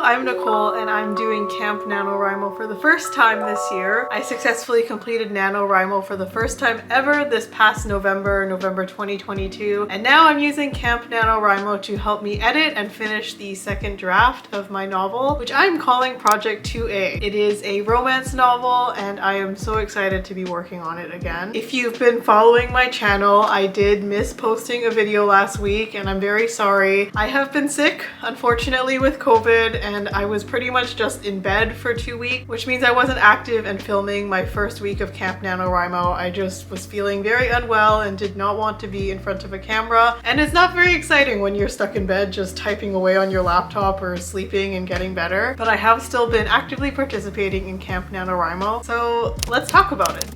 I'm Nicole and I'm doing Camp NaNoWriMo for the first time this year. I successfully completed NaNoWriMo for the first time ever this past November 2022, and now I'm using Camp NaNoWriMo to help me edit and finish the second draft of my novel, which I'm calling Project 2A. It is a romance novel and I am so excited to be working on it again. If you've been following my channel, I did miss posting a video last week and I'm very sorry. I have been sick, unfortunately, with COVID, and I was pretty much just in bed for 2 weeks, which means I wasn't active and filming my first week of Camp NaNoWriMo. I just was feeling very unwell and did not want to be in front of a camera, and it's not very exciting when you're stuck in bed just typing away on your laptop or sleeping and getting better. But I have still been actively participating in Camp NaNoWriMo, so let's talk about it.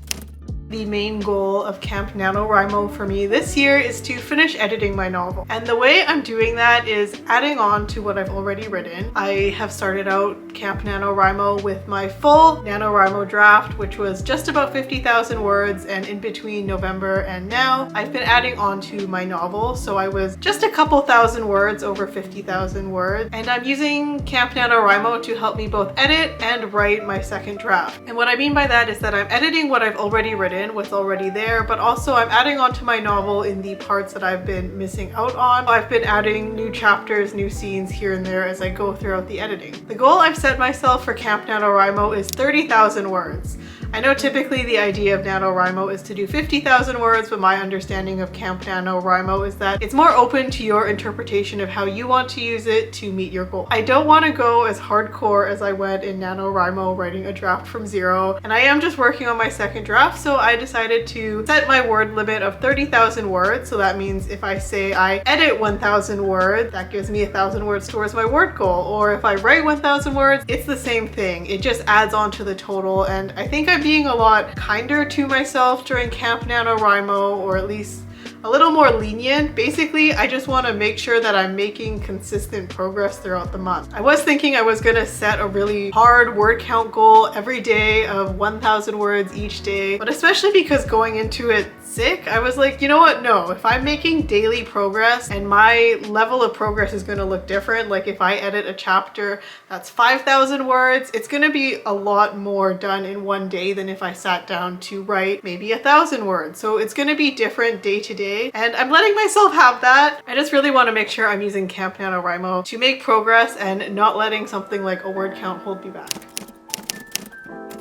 The main goal of Camp NaNoWriMo for me this year is to finish editing my novel. And the way I'm doing that is adding on to what I've already written. I have started out Camp NaNoWriMo with my full NaNoWriMo draft, which was just about 50,000 words, and in between November and now, I've been adding on to my novel. So I was just a couple thousand words over 50,000 words. And I'm using Camp NaNoWriMo to help me both edit and write my second draft. And what I mean by that is that I'm editing what I've already written, what's already there, but also I'm adding on to my novel in the parts that I've been missing out on. I've been adding new chapters, new scenes here and there as I go throughout the editing. The goal I've set myself for Camp NaNoWriMo is 30,000 words. I know typically the idea of NaNoWriMo is to do 50,000 words, but my understanding of Camp NaNoWriMo is that it's more open to your interpretation of how you want to use it to meet your goal. I don't want to go as hardcore as I went in NaNoWriMo writing a draft from zero, and I am just working on my second draft, so I decided to set my word limit of 30,000 words. So that means if I say I edit 1,000 words, that gives me 1,000 words towards my word goal. Or if I write 1,000 words, it's the same thing. It just adds on to the total, and I think I'm being a lot kinder to myself during Camp NaNoWriMo, or at least a little more lenient. Basically, I just want to make sure that I'm making consistent progress throughout the month. I was thinking I was going to set a really hard word count goal every day of 1,000 words each day, but especially because going into it sick, I was like, you know what? No, if I'm making daily progress, and my level of progress is going to look different. Like if I edit a chapter that's 5,000 words, it's going to be a lot more done in one day than if I sat down to write maybe 1,000 words. So it's going to be different day to day, and I'm letting myself have that. I just really want to make sure I'm using Camp NaNoWriMo to make progress and not letting something like a word count hold me back.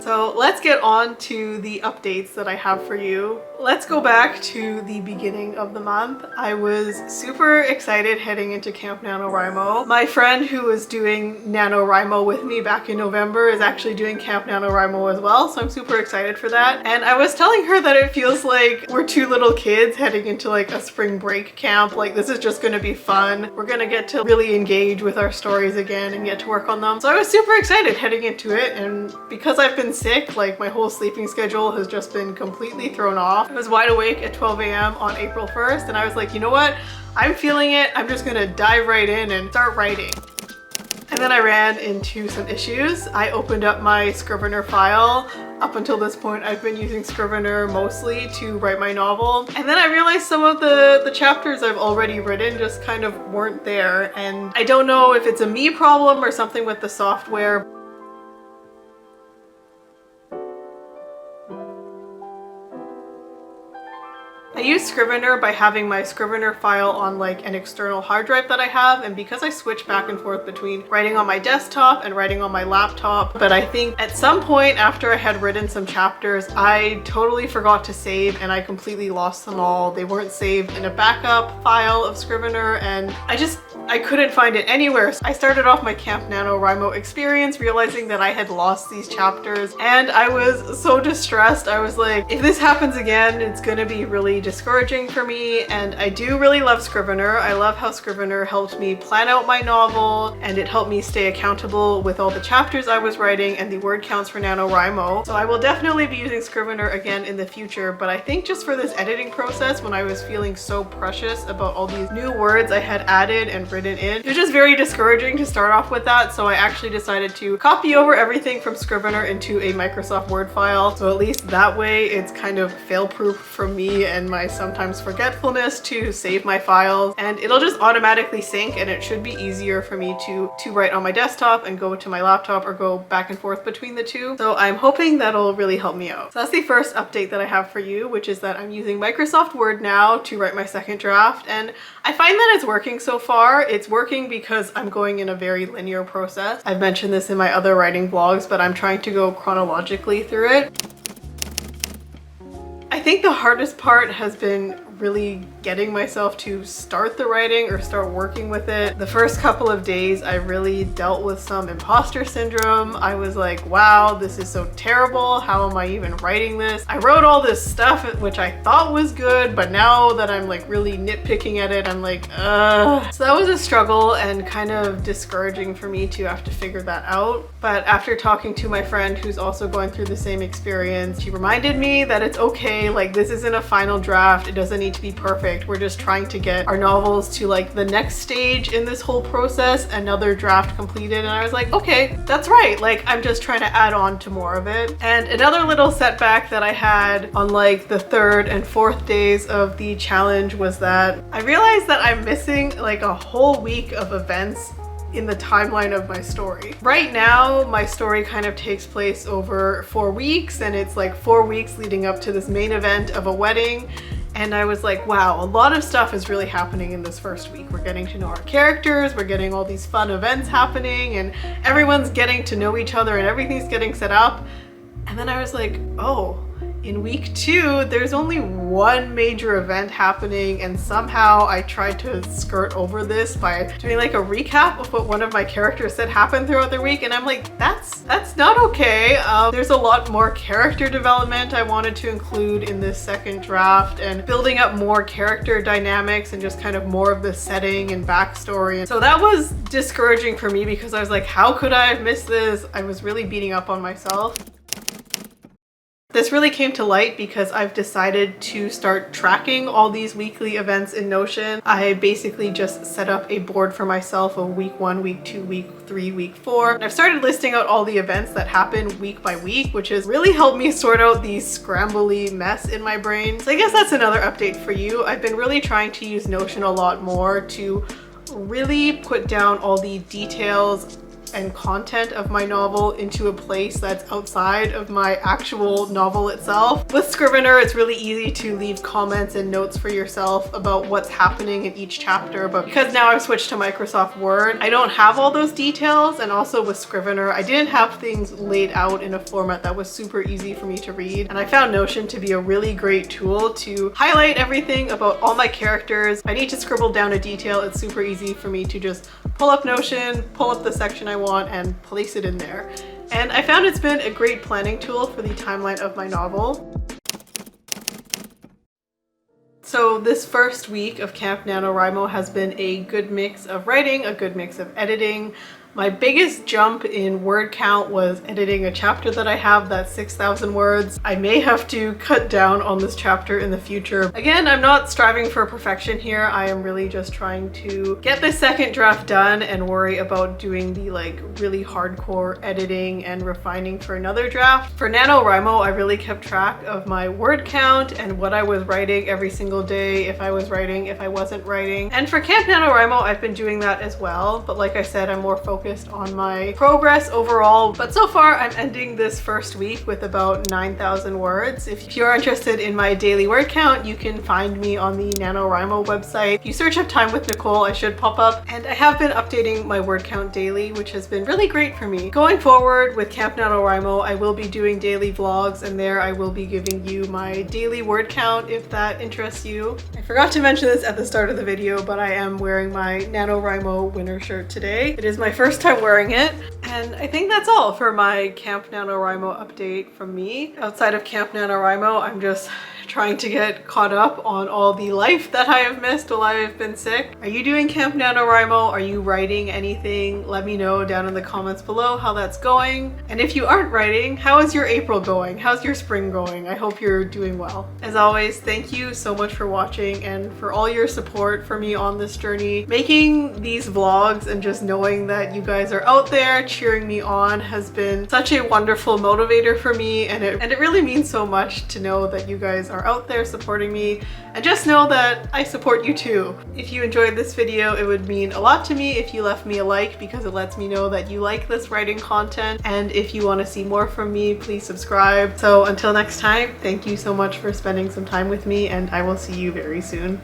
So let's get on to the updates that I have for you. Let's go back to the beginning of the month. I was super excited heading into Camp NaNoWriMo. My friend who was doing NaNoWriMo with me back in November is actually doing Camp NaNoWriMo as well, so I'm super excited for that. And I was telling her that it feels like we're two little kids heading into like a spring break camp. Like this is just gonna be fun. We're gonna get to really engage with our stories again and get to work on them. So I was super excited heading into it, and because I've been sick, like my whole sleeping schedule has just been completely thrown off. I was wide awake at 12 a.m. on April 1st, and I was like, you know what? I'm feeling it. I'm just gonna dive right in and start writing. And then I ran into some issues. I opened up my Scrivener file. Up until this point, I've been using Scrivener mostly to write my novel. And then I realized some of the chapters I've already written just kind of weren't there. And I don't know if it's a me problem or something with the software. I use Scrivener by having my Scrivener file on like an external hard drive that I have, and because I switch back and forth between writing on my desktop and writing on my laptop, but I think at some point after I had written some chapters, I totally forgot to save and I completely lost them all. They weren't saved in a backup file of Scrivener, and I couldn't find it anywhere. So I started off my Camp NaNoWriMo experience realizing that I had lost these chapters, and I was so distressed. I was like, if this happens again, it's gonna be really discouraging for me. And I do really love Scrivener. I love how Scrivener helped me plan out my novel, and it helped me stay accountable with all the chapters I was writing and the word counts for NaNoWriMo. So I will definitely be using Scrivener again in the future, but I think just for this editing process, when I was feeling so precious about all these new words I had added and written in, it was just very discouraging to start off with that. So I actually decided to copy over everything from Scrivener into a Microsoft Word file. So at least that way it's kind of fail-proof from me and my my sometimes forgetfulness to save my files, and it'll just automatically sync, and it should be easier for me to write on my desktop and go to my laptop or go back and forth between the two. So I'm hoping that'll really help me out. So that's the first update that I have for you, which is that I'm using Microsoft Word now to write my second draft, and I find that it's working so far. It's working because I'm going in a very linear process. I've mentioned this in my other writing vlogs, but I'm trying to go chronologically through it. I think the hardest part has been really getting myself to start the writing or start working with it. The first couple of days I really dealt with some imposter syndrome. I was like, wow, this is so terrible. How am I even writing this? I wrote all this stuff which I thought was good, but now that I'm like really nitpicking at it, I'm like, ugh. So that was a struggle and kind of discouraging for me to have to figure that out. But after talking to my friend who's also going through the same experience, she reminded me that it's okay, like this isn't a final draft. It doesn't need to be perfect. We're just trying to get our novels to like the next stage in this whole process, another draft completed. And I was like, okay, that's right. Like I'm just trying to add on to more of it. And another little setback that I had on like the third and fourth days of the challenge was that I realized that I'm missing like a whole week of events in the timeline of my story. Right now, my story kind of takes place over 4 weeks, and it's like 4 weeks leading up to this main event of a wedding. And I was like, wow, a lot of stuff is really happening in this first week. We're getting to know our characters, we're getting all these fun events happening, and everyone's getting to know each other and everything's getting set up. And then I was like, oh, in week 2, there's only one major event happening, and somehow I tried to skirt over this by doing like a recap of what one of my characters said happened throughout their week, and I'm like, that's not okay. There's a lot more character development I wanted to include in this second draft, and building up more character dynamics and just kind of more of the setting and backstory. And so that was discouraging for me because I was like, how could I have missed this? I was really beating up on myself. This really came to light because I've decided to start tracking all these weekly events in Notion. I basically just set up a board for myself of week 1, week 2, week 3, week 4. And I've started listing out all the events that happen week by week, which has really helped me sort out the scrambly mess in my brain. So I guess that's another update for you. I've been really trying to use Notion a lot more to really put down all the details and content of my novel into a place that's outside of my actual novel itself. With Scrivener, it's really easy to leave comments and notes for yourself about what's happening in each chapter, but because now I've switched to Microsoft Word, I don't have all those details. And also with Scrivener, I didn't have things laid out in a format that was super easy for me to read, and I found Notion to be a really great tool to highlight everything about all my characters. If I need to scribble down a detail, it's super easy for me to just pull up Notion, pull up the section I want, and place it in there. And I found it's been a great planning tool for the timeline of my novel. So this first week of Camp NaNoWriMo has been a good mix of writing, a good mix of editing. My biggest jump in word count was editing a chapter that I have that's 6,000 words. I may have to cut down on this chapter in the future. Again, I'm not striving for perfection here. I am really just trying to get the second draft done and worry about doing the like really hardcore editing and refining for another draft. For NaNoWriMo, I really kept track of my word count and what I was writing every single day, if I was writing, if I wasn't writing. And for Camp NaNoWriMo, I've been doing that as well. But like I said, I'm more focused on my progress overall. But so far I'm ending this first week with about 9,000 words. If you're interested in my daily word count, you can find me on the NaNoWriMo website. If you search up Time with Nicole, I should pop up. And I have been updating my word count daily, which has been really great for me. Going forward with Camp NaNoWriMo, I will be doing daily vlogs, and there I will be giving you my daily word count if that interests you. I forgot to mention this at the start of the video, but I am wearing my NaNoWriMo winter shirt today. It is my first time wearing it, and I think that's all for my Camp NaNoWriMo update from me. Outside of Camp NaNoWriMo, I'm just trying to get caught up on all the life that I have missed while I have been sick. Are you doing Camp NaNoWriMo? Are you writing anything? Let me know down in the comments below how that's going. And if you aren't writing, how is your April going? How's your spring going? I hope you're doing well. As always, thank you so much for watching and for all your support for me on this journey. Making these vlogs and just knowing that you guys are out there cheering me on has been such a wonderful motivator for me, and it really means so much to know that you guys are are out there supporting me, and just know that I support you too. If you enjoyed this video, it would mean a lot to me if you left me a like, because it lets me know that you like this writing content, and if you want to see more from me, please subscribe. So until next time, thank you so much for spending some time with me, and I will see you very soon.